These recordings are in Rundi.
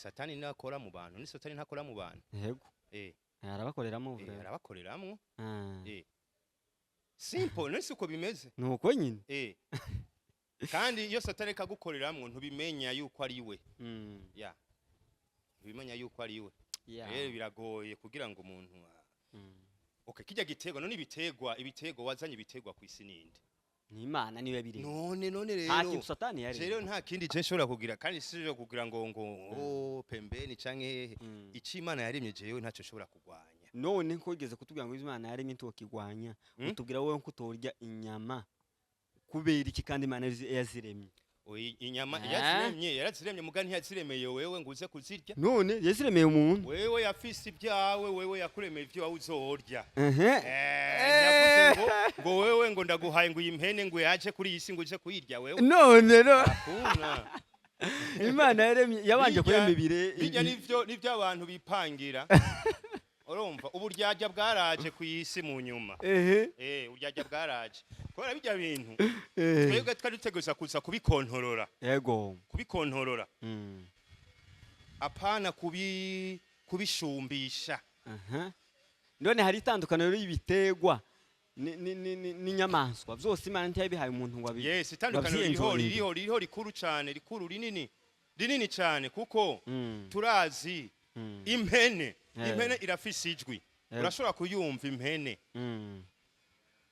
satani nakora mu bantu ni satani ntakora mu bantu yego arabakoreramo vuba arabakoreramwo simple nese uko bimeze nuko nyine kandi iyo satani kagukoreramwo ntubimenya yuko ari we ya ntubimenya yuko ari we rero biragoye kugira ngo umuntu okay kijya gitego none ibitego wazanye ibitegwa ku isi ninde ni Imana niwe biri none rero nta kintu satani yari rero nta kindi je nshobora kugira kandi sije kugira ngo pembeni canke ici Imana yaremye jewe ntacyo nshobora kugwanya none ko ugeze kutubwira ngo Imana yaremye ntokigwanya utubwira wowe ko utorya inyama kubera iki kandi Imana yaziremye inyama yaraziremye mugani yaziremeye wewe ngo uze kuzirya none yaziremeye umuntu wewe yafise ibyawe wewe yakuremeye ibyo wawe uzorya ngo wewe ngo ndaguhaye ngo impene ngo yaje kuri iyi si ngo uje kuyirya wewe none akuna Imana yaremye yabanje kurema ibire bijya nivyo abantu bipangira urumva uburyarya bwaraje ku isi mu nyuma uburyarya bwaraje kubera bijya bintu twebwe twari duteguza kuza kubikontorora yego kubikontorora apana kubishumbisha none hari itandukaniro y'ibitegwa n'inyamaswa byose Imana ntiyabihaye umuntu ngo abi yes itandukaniro ririho rikuru cyane rikuru rinini cyane kuko turazi impene irafise ijwi urashobora kuyumva impene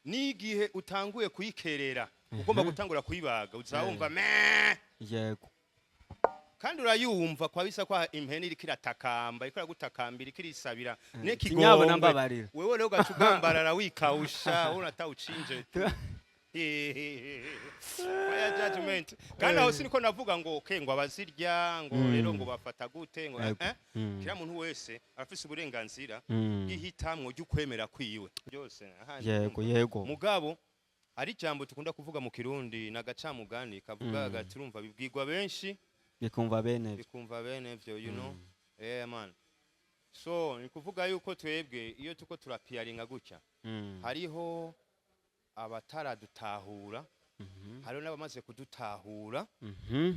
n'igihe utanguye kuyikerera ugomba gutangura kuyibaga uzawumva yego kandi urayumva kwa bisa kwa impene iriko iratakamba iriko iragutakambira iriko irisabira nekigombe wewe rero gacugambarara wikawusha unatawucinje ya judgment kandi aho siniko navuga ngo ngo abazirya ngo rero ngo bafata gute ngo kira muntu wese afise uburenganzira gihitamwo ry'ukwemera kwiwe byose yego mugabo ari jambo tukunda kuvuga mu Kirundi nagacamugani kavuga gaturumva bibwirwa benshi bikumva bene byo you know man so ni kuvuga yuko twebwe iyo tuko turapiaringa gutya hariho abataradutahura hariho n'abamaze kudutahura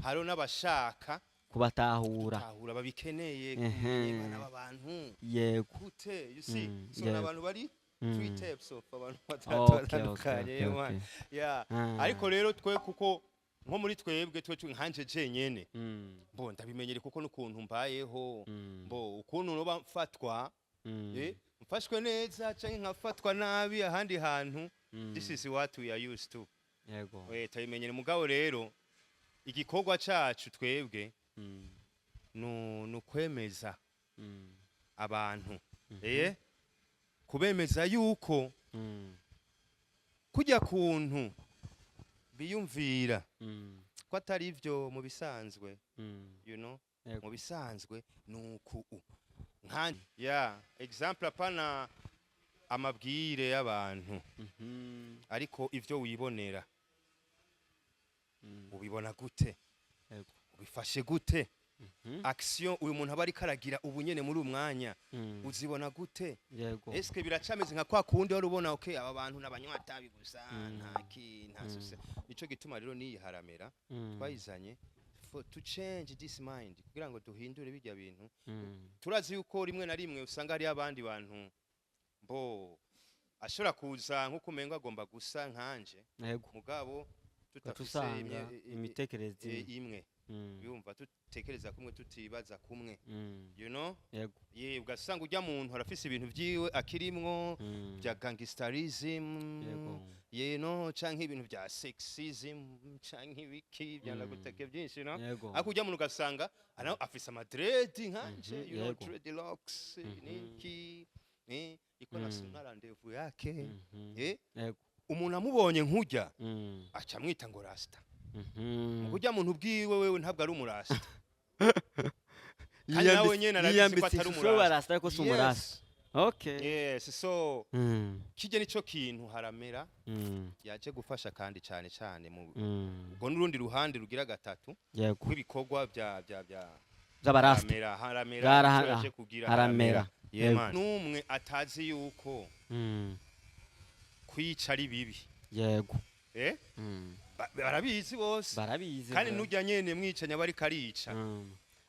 hariho n'abashaka kubatahura babikeneye bana b'abantu yego gute you see so n'abantu bari three types of abantu batandukanye ariko rero twe kuko nko muri twebwe twe nkanje jenyene mbo ndabimenyere kuko n'ukuntu mbayeho mbo ukuntu no bamfatwa mfashwe neza canke nkafatwa nabi ahandi hantu this is what we are used to yego tabimenyere mugabo rero igikorwa cacu twebwe no kwemeza abantu kubemeza yuko kujya kuntu biyumvira ko atari ivyo mu bisanzwe you know mu bisanzwe nuko example apana amabwire y'abantu ariko ivyo wibonera ubibona gute ubifashe gute action uyu muntu abari karagira ubunyene muri umwanya uzibona gute eske biracameze nka kwa kundi wari ubona okay aba bantu nabanywa tabi gusa nta sose nico gituma rero niyiharamera twayizanye to change this mind kugira ngo duhindure bijya bintu turazi yuko rimwe na rimwe usanga hari abandi bantu mbo ashobora kuza nko kumenga agomba gusa nkanje mugabo tutafise imitekerereze imwe yumva tutekereza kumwe tutibaza kumwe you know ugasanga ujya muntu arafise ibintu vyiwe akirimwo bya gangsterism you know canke ibintu bya sexism canke ibiki byandaguteke byinshi no ako ujya muntu ugasanga afise amadread nkanje you know dreadlocks niki iko na rendezvous yake umuntu amubonye nkujya aca mwita ngo rasta kujya muntu bwiwe wewe ntabwo ari umurasta kandi nawe nyene arabizi ko atari umurasta ariko si umurasta okay yes so kije nico kintu haramera yaje gufasha kandi cyane mu ubwo n'urundi ruhande rugira gatatu kw'ibikorwa by'abarasta haramera numwe atazi yuko kwica ari bibi yego barabizi bose kandi nujya nyene mwicanya bari karica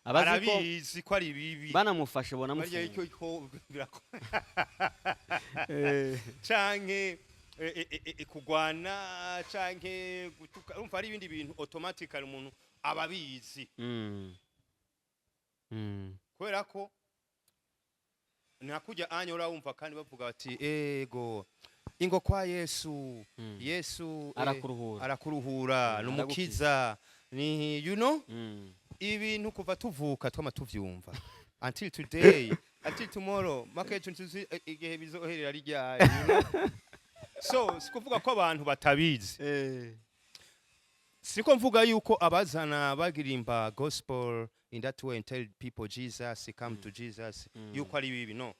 arabizi ko ari bibi banamufashe bonamufunga canke kugwana canke gutuka urumva ari ibindi bintu automatically umuntu ababizi kubera ko nakujya anyora wumva kandi bavuga bati ego ingo kwa Yesu Yesu arakuruhura numukiza ni you know ibintu kuva tuvuka twama tuvyumva until today until tomorrow market igihe bizoherera ryari you know? So sikuvuga ko abantu batabizi siko mvuga yuko abazana bagirimba gospel in that way and tell people Jesus come to Jesus yuko ari bibi no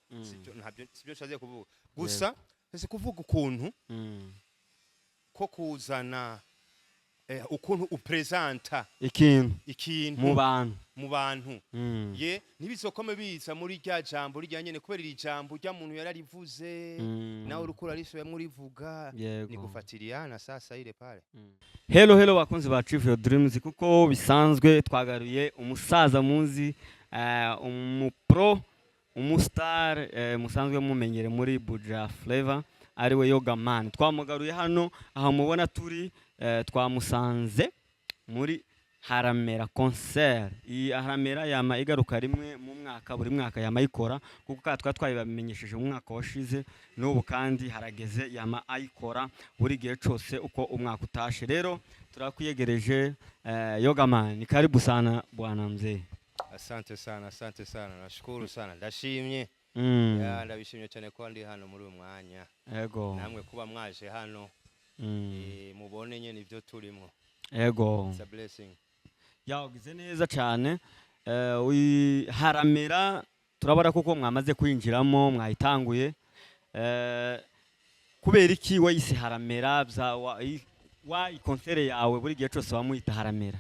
sibyo shaze kuvuga gusa ese kuvuga ukuntu ko kuzana ukuntu upresenta ikintu mu bantu ye nibizokome biza muri rya jambo rya nyene kubera iri jambo rya muntu yararivuze nawe urukura riso yamurivuga ni gufatiriana sasa ile pale. Hello bakunzi ba Achieve Your Dreams, kuko bisanzwe twagaruye umusaza muzi umupro umustar musanzwe mumenyere muri Buja Flavor ariwe Yoga Man. Twamugaruye hano aho mubona turi twamusanze muri Haramera concert. Iyi Haramera yama igaruka rimwe mu mwaka, buri mwaka yama ikora kuko twabamenyesheje mu mwaka washize n'ubu kandi harageze yama ayikora buri gihe cyose uko umwaka utashe. Rero turakwiyegereje Yoga Man, karibu sana bwana mzee. Asante sana nashukuru sana ndashimye ndabishimye cyane ko ndi hano muri uyu mwanya yego namwe kuba mwaje hano mubone nyene ivyo turimo yego it's a blessing. Yagize neza cyane Haramera turabara kuko mwamaze kwinjiramo mwayitanguye kubera iki wayise Haramera wa ikonsere yawe buri gihe cyose wamuyita Haramera?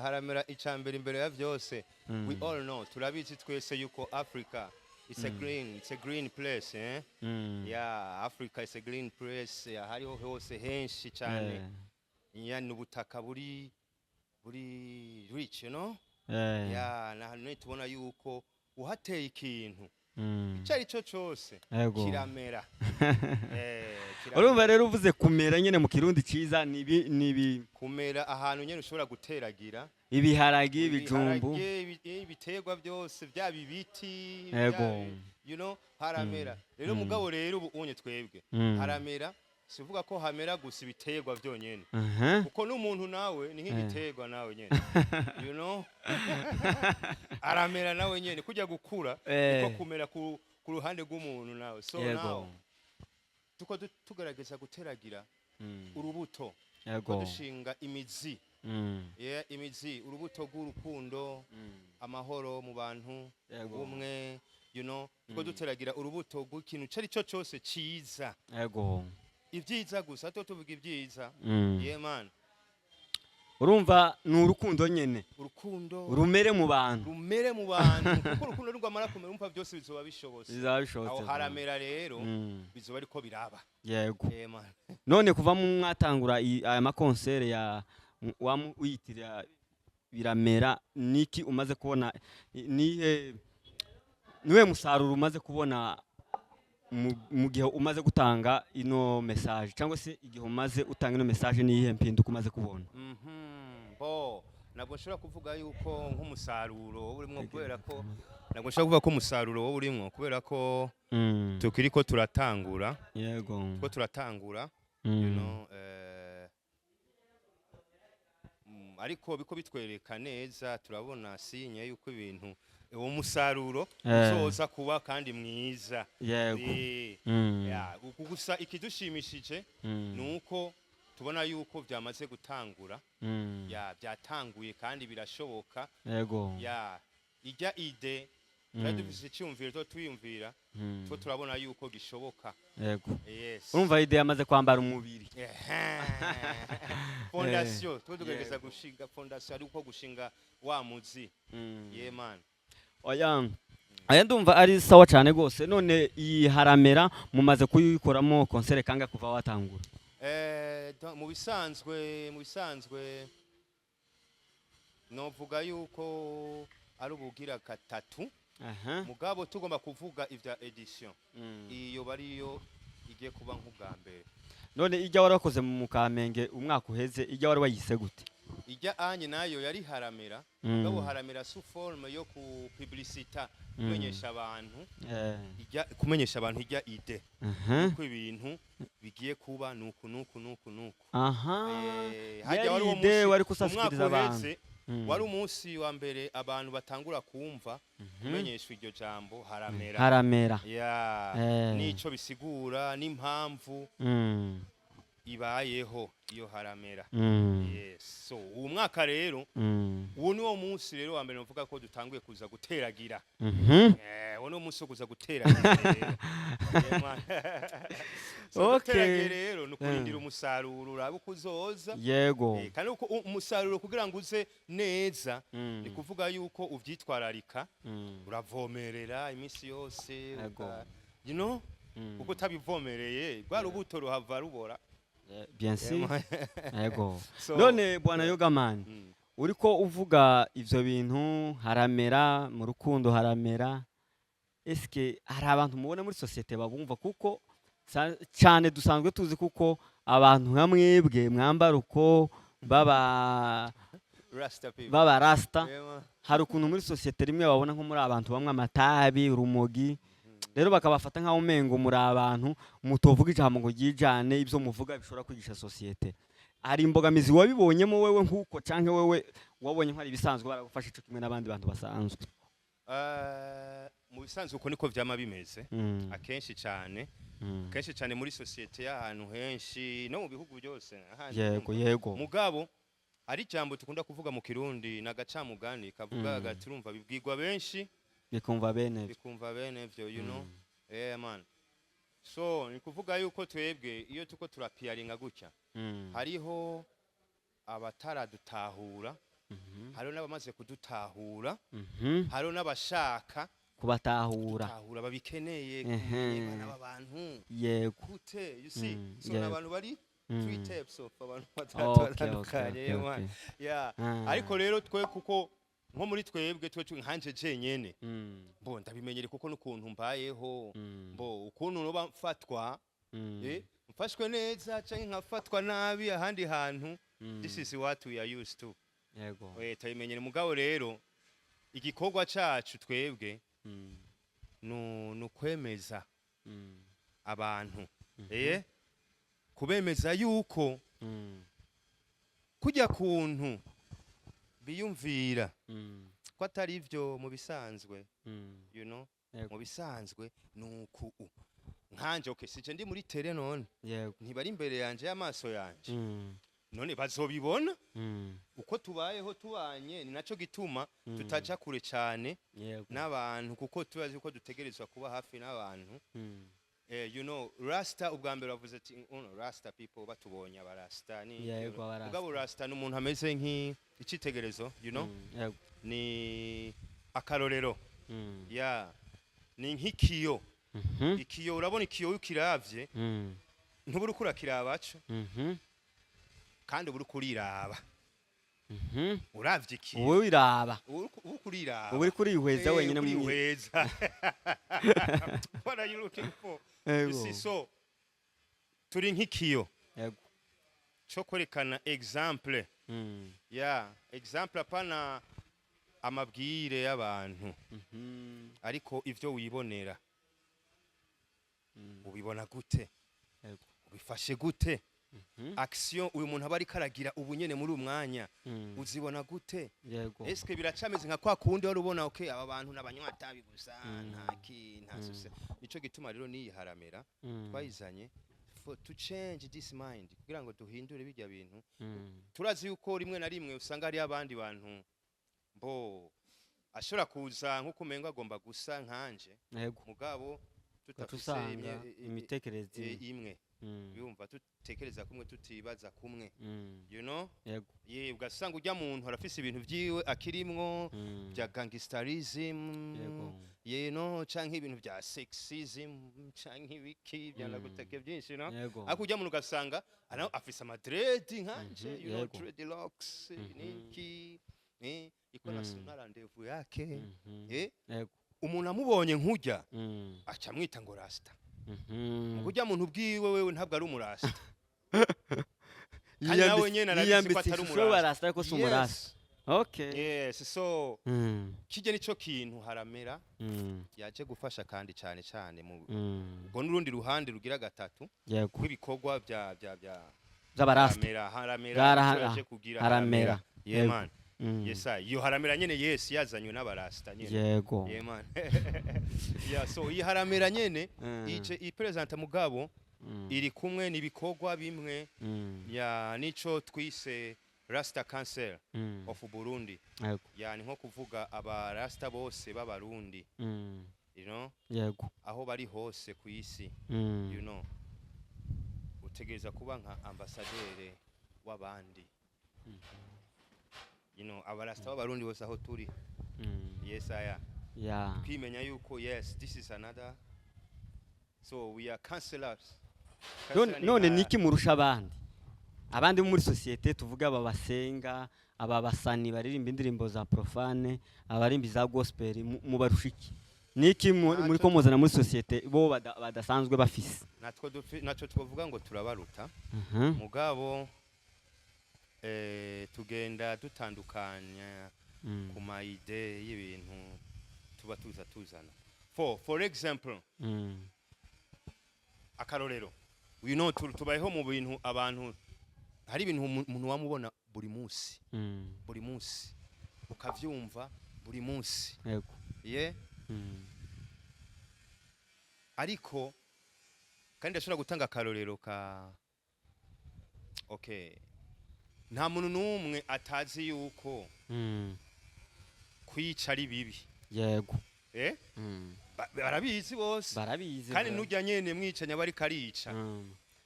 Haramera icambere imbere ya vyose we all know turabizi twese yuko Africa it's a green place yeah Africa is a green place hariho hose henshi cyane yani ubutaka buri rich you know yeah na hano tubona yuko uhateye ikintu cyari cyo cyose kiramera urumva rero uvuze kumera nyene mu kirundi ciza nibi kumera ahantu nyene ushobora guteragira ibiharagi ibijumbu ibiterwa byose bya bibiti yego you know haramera rero mugabo rero ubu unye twebwe haramera sivuga ko hamera gusa ibiterwa byonyene kuko n'umuntu nawe ni nk'ibiterwa nawe nyene you know aramera nawe nyene kujya gukura uko kumera ku ruhande rw'umuntu nawe so now tuko tugerageza guteragira urubuto dushinga imizi imizi urubuto rw'urukundo amahoro mu bantu ubumwe you know tuko duteragira urubuto rw'ikintu cari cyo cyose ciza yego ibyiza gusa tuvuga ibyiza man urumva ni urukundo nyene urukundo rumere mu bantu kuko urukundo rwamara kumera umva byose bizoba bishobotse aho haramera rero bizoba ariko biraba yego man none kuva mu mwatangura aya makonsere ya witira biramera niki umaze kubona niwe musaruro umaze kubona mu gihe umaze gutanga ino message cyangwa se igihe umaze utanga ino message niyihe mpinduka umaze kubona? Nabwo nshobora kuvuga yuko nk'umusaruro urimo kubera ko nabwo nshobora kuvuga ko umusaruro wo urimo kubera ko tukiri ko turatangura yego ko turatangura you know ariko biko bitwereka neza turabona sinye yuko ibintu uwo musaruro uzoza kuba kandi mwiza yego gusa ikidushimishije nuko tubona yuko byamaze gutangura byatanguye kandi birashoboka yego ijya ide dufise icyumviro cyo tuyumvira two turabona yuko gishoboka yego urumva ide yamaze kwambara umubiri fondation tugerageza gushinga fondation ariko gushinga wa muzi man aya ndumva ari sawa cyane gose. None iyi Haramera mumaze kuyikoramo concert kanga kuva watangura? Mu bisanzwe novuga yuko ari ubugira gatatu aha mugabo tugomba kuvuga ivya edition iyo bariyo igiye kuba nk'ubwa mbere. none ijya warakoze mu Kamenge umwaka uheze ijya wari wayise gute? Ijya anye nayo yari haramera mugabo haramera sous forme yo ku publicité kumenyesha abantu ijya kumenyesha abantu ijya ide ko ibintu bigiye kuba nuku aha hajya wari ide wari kusasiriza abantu wari umunsi wa mbere abantu batangura kumva kumenyesha iryo jambo haramera ya nico bisigura n'impamvu ibayeho iyo haramera. Yes, so uwo mwaka rero uwo ni wo munsi rero wa mbere novuga ko dutanguye kuza guteragira uwo ni wo munsi wo kuza guteragira okay rero nukurindira umusaruro urabe kuzoza yego kandi uko umusaruro kugira ngo uze neza ni kuvuga yuko uvyitwararika uravomerera iminsi yose you know uko tabivomereye rwa rubuto ruhava rubora. Bien sûr. Yego. None bwana Yogaman uriko uvuga ivyo bintu haramera mu rukundo haramera eske hari abantu mubona muri societe babumva kuko cyane dusanzwe tuzi kuko abantu nkamwebwe mwambara uko baba rasta hari ukuntu muri societe rimwe babona nko muri abantu bamwe amatabi urumogi rero bakabafata nkaho umengo muri abantu mutovuga ijambo ngo ryijane ibyo muvuga bishobora kwigisha societe. Hari imbogamizi wabibonyemo wewe nkuko canke wewe wabonye nkari bisanzwe baragufasha ico kimwe n'abandi bantu basanzwe? Mu bisanzwe uko niko vyama bimeze akenshi cyane kenshi cyane muri societe y'ahantu henshi no mu bihugu byose yego mugabo ari jambo tukunda kuvuga mu Kirundi nagacamugani kavuga gaturumva bibwirwa benshi bikumva bene vyo you know man, so ni kuvuga yuko twebwe iyo tuko turapiaringa gutya hariho abataradutahura hariho n'abamaze kudutahura hariho n'abashaka kubatahura babikeneye kumenya n'abantu yego gute you see so n'abantu bari three types of abantu batandukanye yeah ariko rero twe kuko nko muri twebwe twe nkanje jenyene mbo ndabimenyere kuko n'ukuntu mbayeho mbo ukuntu no bamfatwa mfashwe neza canke nkafatwa nabi ahandi hantu this is what we are used to yego tabimenyere mugabo rero igikorwa cacu twebwe nukwemeza abantu kubemeza yuko kujya kuntu biyumvira ko atari ivyo mu bisanzwe you know mu bisanzwe nuku nkanje okay sije ndi muri tele none ntibari imbere yanje y'amaso yanje none bazobibona uko tubayeho tubanye ni naco gituma tutaja kure cyane n'abantu kuko tubazi uko dutegerezwa kuba hafi n'abantu you know rasta ubwa mbere bavuze ati rasta people batubonye abarasta ni ubwo rasta n'umuntu ameze nk'icitegerezo you know ni akarorero ni nk'ikiyo ikiyo urabona ikiyo ukiravye ntuburi kurakirabaco kandi uburi kuriraba uravye ikiyo wowe wiraba ukuriraba uri kurihweza wenyine mu wihweza what are you looking for? So turi nk'ikiyo cyo kwerekana example example apana amabwire y'abantu ariko ivyo wibonera ubibona gute ubifashe gute action uyu muntu abari karagira ubunyene muri umwanya uzibona gute eske biracameze nka kwa kundi wari ubona okay aba bantu n'abanywatabi gusa nta sose nico gituma rero niyiharamera twayizanye to change this mind kugira ngo duhindure bijya bintu turazi yuko rimwe na rimwe usanga hari abandi bantu mbo ashobora kuza nko kumenga agomba gusa nkanje mugabo tutafise imitekerereze imwe yumva tutekereza kumwe tutibaza kumwe you know ugasanga ujya muntu arafise ibintu vyiwe akirimwo bya gangsterism you know canke ibintu bya sexism canke ibiki byanaguteke byinshi no ako ujya muntu ugasanga afise amadread nkanje you know dreadlocks niki iko na sunara ndevu yake Yego. umuntu amubonye nkujya aca mwita ngo rasta nkujya muntu bwiwe wewe ntabwo ari umurasta kandi nawe nyene arabizi ko atari umurasta ariko si umurasta. Okay. Yes, so kije nico kintu haramera yaje gufasha kandi cyane cyane mu ngo n'urundi ruhande rugira gatatu kw'ibikorwa by'abarasta haramera kugira haramera man. Yes, iyo haramera nyene yes yazanywe n'abarasta nyene. Yego. Man. Yeah, so iyi haramera nyene ice ipresenta mugabo iri kumwe n'ibikorwa bimwe ya nico twise Rasta Council of Burundi. Yani nko kuvuga aba Rasta bose b'abarundi. You know? Yego. Aho bari hose ku isi. You know. Utegereza kuba nka ambassadeur w'abandi. You know, aba Rasta b'abarundi bose aho turi. Yes, yeah. Kwimenya yuko yes, this is another. So we are counselors. None niki murusha abandi muri societe tuvuga aba basenga aba basani baririmba indirimbo za profane abarimbi za gospel mu barushiki niki muri ko muzana muri societe bo badasanzwe bafise natwo twovuga ngo turabaruta mugabo tugenda dutandukanya ku maide y'ibintu tuba tuzana for example akarorero you know tubayeho mu bintu abantu hari ibintu umuntu wamubona buri munsi ukavyumva buri munsi yego ariko kandi ndashobora gutanga akarorero nta muntu n'umwe atazi yuko kwica ari bibi yego barabizi bose kandi nujya nyene mwicanya bari karica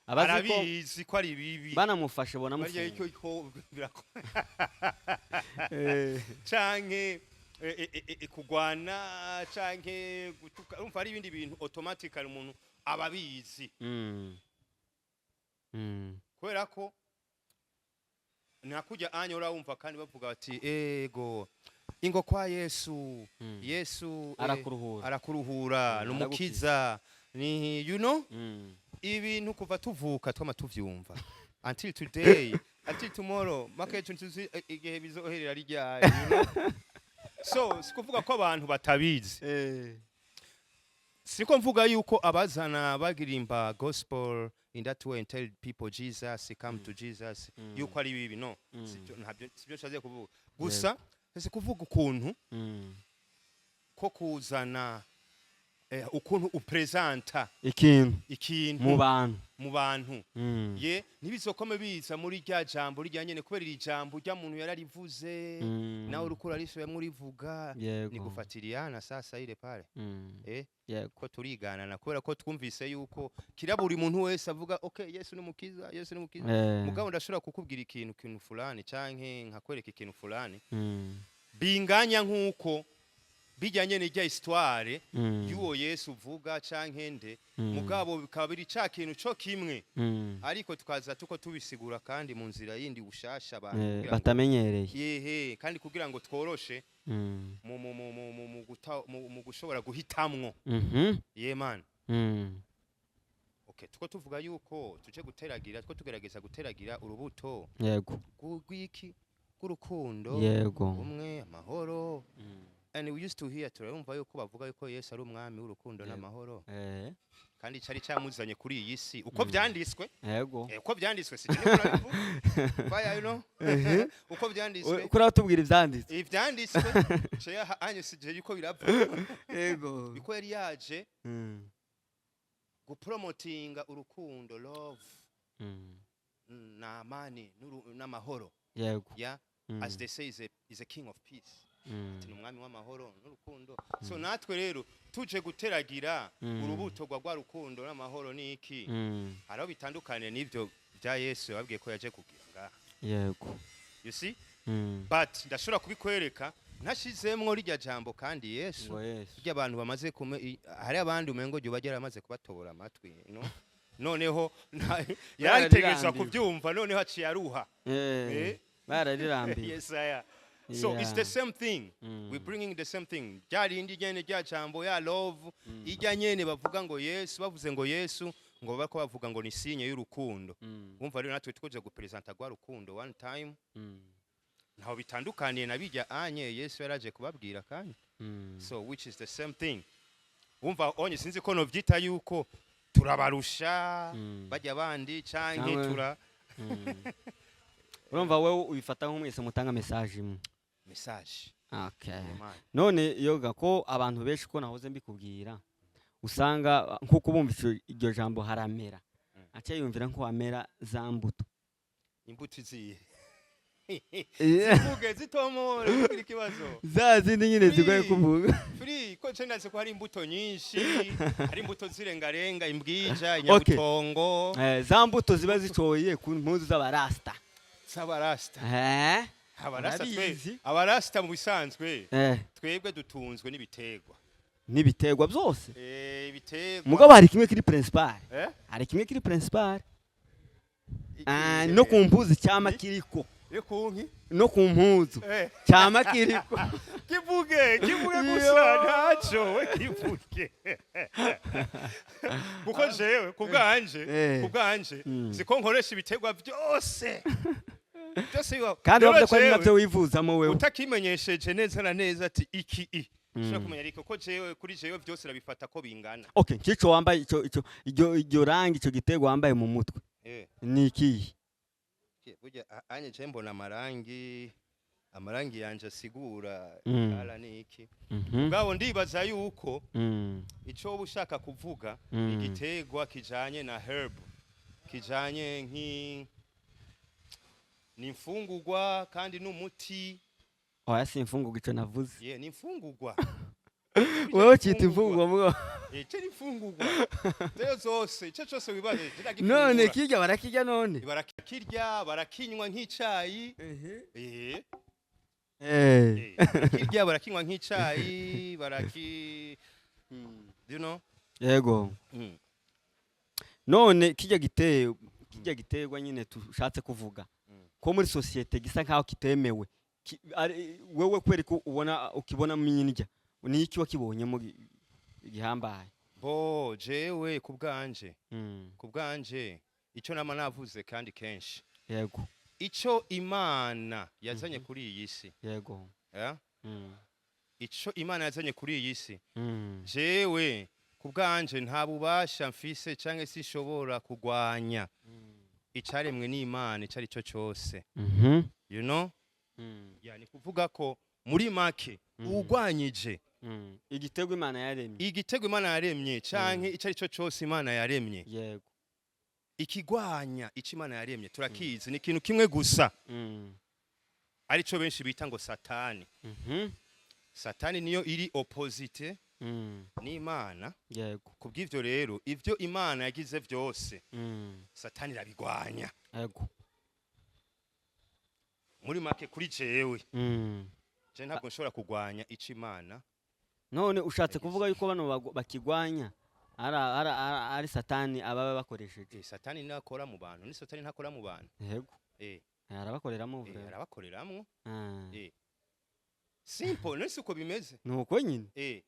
arabizi ko ari bibi banamufashe bona mufunga canke kugwana canke gutuka umva ari ibindi bintu automatically umuntu ababizi kubera ko nakujya anya urumva kandi bavuga bati ego ingo kwa Yesu arakuruhura numukiza ni you know ibintu kuva tuvuka twama tuvyumva until today until tomorrow market tuzi igihe bizoherera ryari you know so sikuvuga ko abantu batabizi siko mvuga yuko abazana bagirimba gospel in that way and tell people Jesus come to Jesus yuko ari bibi no sibyo nshaje kuvuga gusa ese kuvuga ukuntu ko kuzana ukuntu upresenta ikintu mu bantu ye ntibizokome biza muri rya jambo rya nyene kubera iri jambo rya muntu yararivuze nawe urukura rishoye murivuga ni gufatiriana sasa ile pale ko turigana na kubera ko twumvise yuko kira buri muntu wese avuga okay Yesu ni mukiza mugabo ndashobora kukubwira ikintu fulani canke nkakwereka ikintu fulani binganya nkuko bijyanye n'ijya histoire y'uwo Yesu uvuga canke nde mugabo bikaba biri ca kintu cyo kimwe ariko tukaza tuko tubisigura kandi mu nzira yindi ushasha abantu batamenyereye kandi kugira ngo tworoshe mu gushobora guhitamwo man okay tuko tuvuga yuko tuje guteragira tuko tugerageza guteragira urubuto yego gwiki kurukundo umwe amahoro. And we used to hear turumva yuko bavuga yuko Yesu ari umwami w'urukundo n'amahoro kandi cari cyamuzanye kuri iyi si uko byanditswe uko byanditswe si you know uko byanditswe kuri atubwira ivyanditswe cya anye sije yuko birapfa biko yari yaje gupromotinga urukundo love na amani n'amahoro as they say is a king of peace umwami w'amahoro n'urukundo so natwe rero tuje guteragira urubuto rwa rukundo n'amahoro niki haraho bitandukanye n'ivyo bya Yesu yabwiye ko yaje kugira you see but ndashobora kubikwereka ntashizemwo rijya jambo kandi Yesu ry'abantu bamaze hari abandi umengo jyo bagera amaze kubatobora amatwi no noneho yaritegereza kubyumva noneho aciye aruha bararirambiye Yesaya So it's the same thing. We're bringing the same thing. Ryarindi nyene rya jambo ya love irya nyene bavuga ngo Yesu, bavuze ngo Yesu ngo bako bavuga ngo ni sinye y'urukundo. Umva rero natwe tuje gupresenta gwa rukundo one time. Ntaho bitandukaniye na bijya anye Yesu yaraje kubabwira kandi. So which is the same thing. Umva onye sinzi ko no vyita yuko turabarusha bajya bandi canke tura urumva wewe ubifata nk'umwese mutanga message imwe. Message. Okay. None yoga ko abantu benshi ko nahoze mbikubwira usanga nkuko bumvise iryo jambo haramera acha yumvira nko amera za mbuto. Imbuto iziye. Zivuge zitomora kugira ikibazo. Za zindi nyine zigoye kuvuga. Free ko cendaze ko hari imbuto nyinshi, hari imbuto zirengarenga imbwija, inyabutongo. Za mbuto ziba zicoye ku mpuzu z'abarasta. Z'abarasta. Abarasta mu bisanzwe twebwe dutunzwe n'ibitegwa. N'ibitegwa byose? Ibitegwa. Mugabo hari kimwe kiri principal. Hari kimwe kiri principal. No ku mpuzu cyama kiriko. Kunki? No ku mpuzu. Cyama kiriko. Kivuge gusa ntaco we kivuge. Kuko jewe kubwanje ziko nkoresha ibitegwa byose. Kandi wabyo ko nabyo wivuzamo wewe utakimenyesheje neza na neza ati iki shaka kumenya ariko ko jewe kuri jewe byose rabifata ko bingana. Okay, kico wambaye ico rangi ico gitego wambaye mu mutwe ni iki? Burya anye je mbona amarangi yanje asigura ala ni iki. Ngabo ndibaza yuko ico ushaka kuvuga igitegwa kijanye na herb kijanye ni imfungurwa kandi n'umuti. Oya si imfungurwa ico navuze. Ni imfungurwa. Wewe cyita imfungurwa mugo. Cyo imfungurwa. Zeyo zose ico cyose wibaze none kirya barakirya none. Barakirya barakinywa nk'icayi. Kirya barakinywa nk'icayi you know? Yego. None kirya giterwa nyine tushatse kuvuga ko muri societe gisa nkaho kitemewe wewe kwereka ukibona mwindya ni iki wakibonyemo gihambaye? Bo jewe kubwanje ico nama navuze kandi kenshi. Yego. Ico Imana yazanye kuri iyi si. Yego. Ico Imana yazanye kuri iyi si. Jewe kubwanje nta bubasha mfise canke sishobora kugwanya icaremwe n'Imana icari cyo cyose. You know? Yani kuvuga ko muri make ugwanyije igitego Imana yaremye canke icari cyo cyose Imana yaremye. Yego. Ikigwanya ico Imana yaremye turakizi ni ikintu kimwe gusa. Arico benshi bita ngo Satani. Satani niyo iri opposite n'Imana. Yego. Kubw'ivyo rero ivyo Imana yagize vyose Satani rabigwanya. Yego. Muri make kuri jewe je ntabwo nshobora kugwanya ico Imana. None ushatse kuvuga yuko bano bakigwanya ari Satani ababa bakoresheje. Satani nakora mu bantu ni Satani ntakora mu bantu. Yego. Arabakoreramo arabakoreramo. Simple nese uko bimeze. Nuko nyine.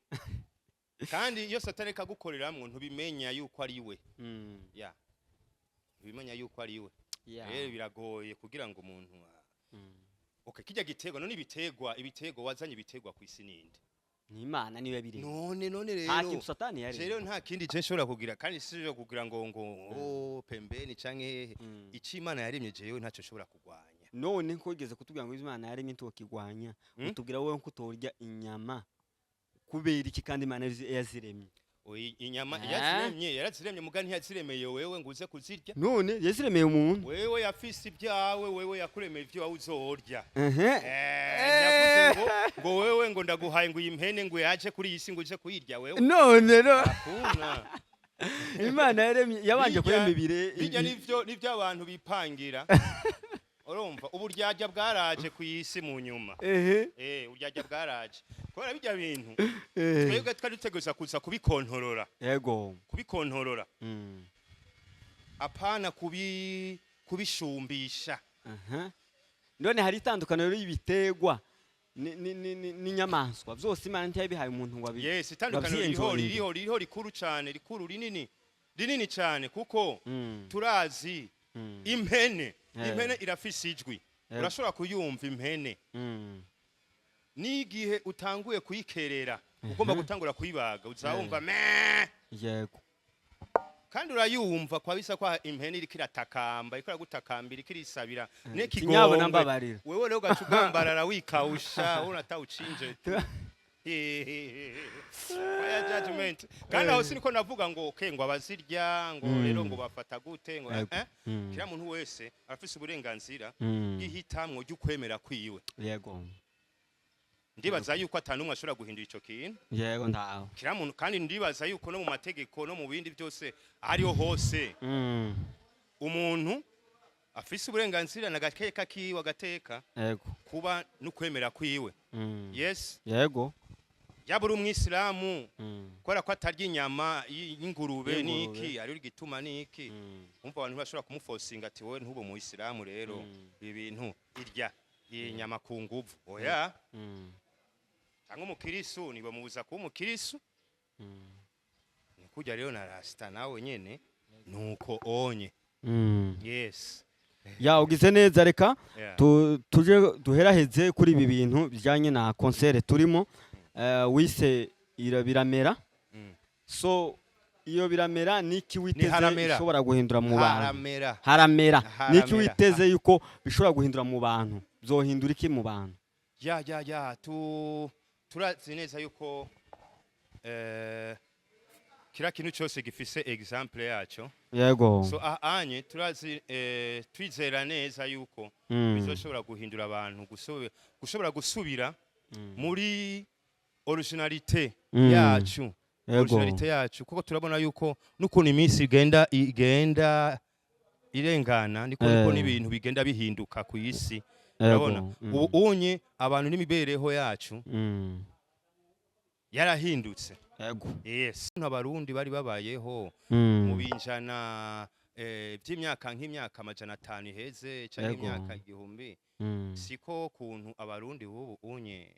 Kandi iyo Satani kagukoreramwe ntubimenya yuko ari we. Ntubimenya yuko ari we. Rero biragoye kugira ngo umuntu okay kijya gitegwa none ibitegwa wazanye ibitegwa ku isi ninde? Ni Imana niwe biri. None rero. Nta kintu Satani yari. Rero nta kindi je nshobora kugira kandi sije kugira ngo pembeni canke ici Imana yaremye jewe ntacyo nshobora kugwanya. None ko igeze kutubwira ngo Imana yaremye ntokigwanya utubwira wowe ko utorya inyama kubera iki kandi Imana yaziremye. Inyama yaraziremye mugani yaziremeye wewe ngo uze kuzirya. None yaziremeye umuntu. Wewe yafise ibyawe wewe yakuremeye ibyo wawe uzorya. Ngo wewe ngo ndaguhaye ngo impene ngo yaje kuri iyi si ngo uje kuyirya wewe. None Imana yaremye yabanje kurema ibire. Bijya nivyo abantu bipangira. Urumva uburyarya bwaraje ku isi mu nyuma. Uburyarya bwaraje. Kubera bijya bintu twebwe twari duteguza kuza kubikontorora. Yego. Kubikontorora. Apana kubishumbisha. None hari itandukaniro y'ibitegwa n'inyamaswa byose imana ntiyabihaye umuntu ngo abiri. Yes, itandukaniro ririho rikuru cyane, rikuru rinini cyane kuko turazi impene irafise ijwi. Urashobora kuyumva impene. N'igihe utanguye kuyikerera ugomba gutangura kuyibaga uzawumva me. Yego. Kandi urayumva kwa bisa kwa impene iri kiratakamba, ikora gutakambira ikirisabira nekigombe. Wewe rero gacugambarara wikawusha unatawucinje. Aya judgment. Kandi aho siniko navuga ngo ngo abazirya ngo rero ngo bafata gute ngo kira muntu wese arafise uburenganzira bw'ihitamwo ry'ukwemera kwiwe. Yego. Ndibaza yuko atanumwe ashobora guhindura ico kintu. Yego ndaho. Kira muntu kandi ndibaza yuko no mu mategeko no mu bindi byose ariho hose. Umuntu afise uburenganzira na gakeka kiwe agateka. Yego. Kuba n'ukwemera kwiwe. Yes. Yego. Yabura umwisilamu kwera ko atarya inyama y'ingurube niki ari gituma niki. Umva abantu bashobora kumufosinga ati wowe ntubo mu Isilamu rero ibintu irya inyama ku nguvu. Oya. Tango umukirisu niba mubuza kuba umukirisu. Nikujya rero na rasta nawe nyene nuko onye. Yes. Ya ugize neza reka tuje duheraheze kuri ibi bintu bijanye na concert turimo wise biramera. So iyo biramera niki witeze ishobora guhindura mu bantu? Haramera. Niki witeze yuko bishobora guhindura mu bantu? Zohindura iki mu bantu? Ya turazi neza yuko kira kintu cyose gifise example yaco. Yego. So anye turazi twizera neza yuko bizoshobora guhindura abantu gushobora gusubira muri originalite yacu. Originalite yacu kuko turabona yuko nukuntu iminsi igenda irengana niko n'ibintu bigenda bihinduka ku isi. Urabona unye abantu n'imibereho yacu yarahindutse. Yego. Yes. Abarundi bari babayeho mu binjana by'imyaka nk'imyaka 500 iheze cyangwa imyaka 1000. Siko kuntu abarundi ubu unye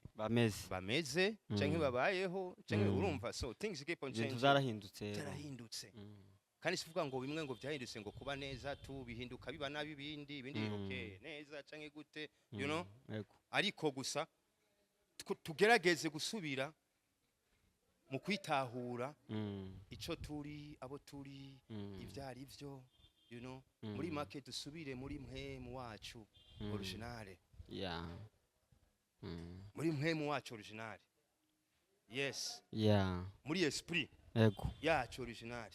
bameze cyangwa babayeho cyangwa urumva so things keep on changing. Zarahindutse. Kandi sivuga ngo bimwe ngo byahindutse ngo kuba neza tu bihinduka biba nabi ibindi okay neza cyangwa gute you know. Ariko gusa tugerageze gusubira mu kwitahura ico turi abo turi ivyari byo you know muri market dusubire muri mpemu wacu originale. Yeah. Muri mpemu wacu originale. Yes. Yeah. Muri esprit yacu originale.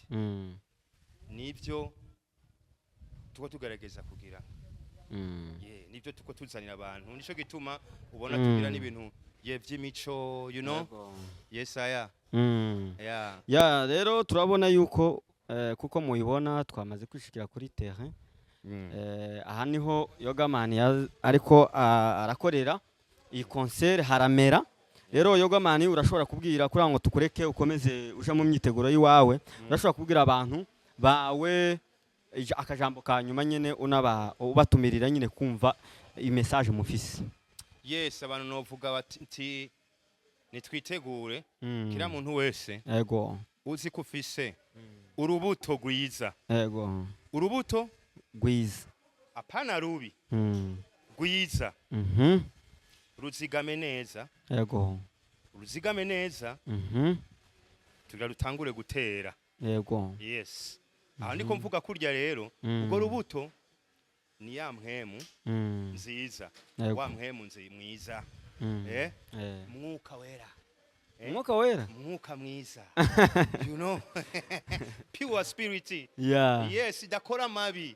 Nibyo tuko tugerageza kugira. Nibyo tuko tuzanira abantu nico gituma ubona tugira n'ibintu by'imico you know. Yes aya. Ya rero turabona yuko kuko muyibona twamaze kwishikira kuri terrain. Aha niho Yogaman ariko arakorera iyi concert haramera. Rero Yogaman urashobora kubwira kuri ngo tukureke ukomeze uja mu myiteguro yiwawe. Urashobora kubwira abantu bawe akajambo ka nyuma nyene ubatumirira nyine kumva i message mufisi. Yes, abantu novuga bati nitwitegure kira muntu wese. Yego. Uzi kufise urubuto gwiza. Yego. Urubuto gwiza. Apana rubi. Gwiza. Ruzigame neza. Yego. Ruzigame neza. Tugira rutangure gutera. Yego. Yes. Aho ndiko mvuga kurya rero ubwo rubuto ni ya mpemu nziza. Wa mpemu mwiza. Mwuka wera. Mwuka wera? Mwuka mwiza. You know? Pure spirit. Yeah. Yes, idakora mabi.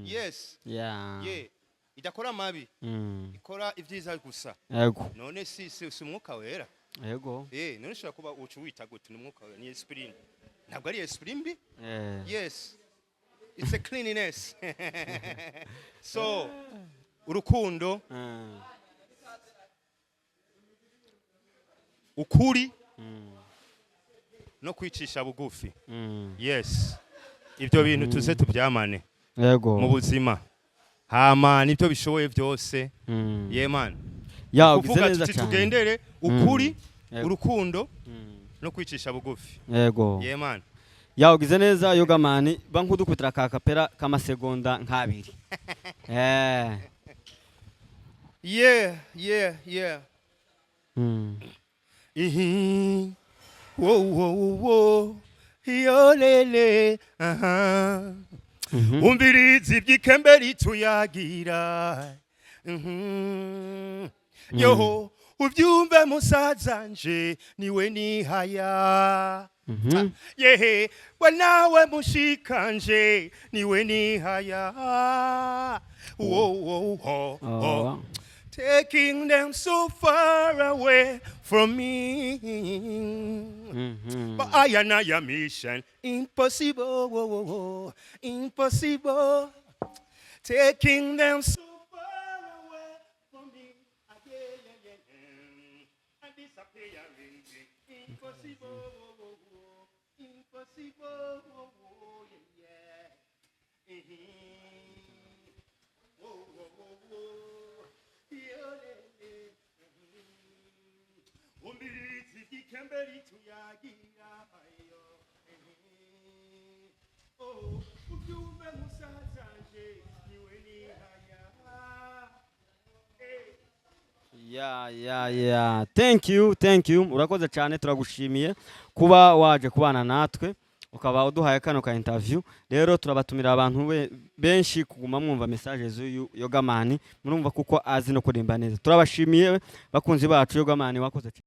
Yes. Yeah. Yeah. Idakora mabi. Ikora ivyiza gusa. Yego. None si mwuka wera. Yego. None shaka kuba ucu wita gute ni mwuka wera ni esprit. Ntabwo ari esprit mbi? Yes. It's a cleanliness. So urukundo ukuri no kwicisha bugufi. Yes. Ibyo bintu tuze tubyamane. Yego. Mu buzima. Hama nibyo bishoboye byose. Yeah man. Ugize kuvuga neza tuti cyane. tugendere ukuri Yego. urukundo Mm. no kwicisha bugufi Yego. yeah man Ugize neza Yogamani bankudukutira ka kapera k'amasegonda nk'abiri. yeah Mm. wo yo lele aha umbirizi by'ikemberi tuyagira yo ubyumve musazanje niwe nihaya yehe wanawe mushikanje niwe nihaya Oh. taking them so far away from me. But I and I mission impossible, impossible. Taking them so far away from me. And disappearing. Impossible, impossible. Yeah. Kemberi tuyagira ayo ubyumve musazanje niwe nihaya Thank you urakoze cyane turagushimiye kuba waje kubana natwe ukaba uduhaye kano ka interview. Rero turabatumira abantu benshi kuguma mwumva messages z'uyu Yogamani murumva kuko azi no kurimba neza. Turabashimiye bakunzi bacu Yogamani wakoze.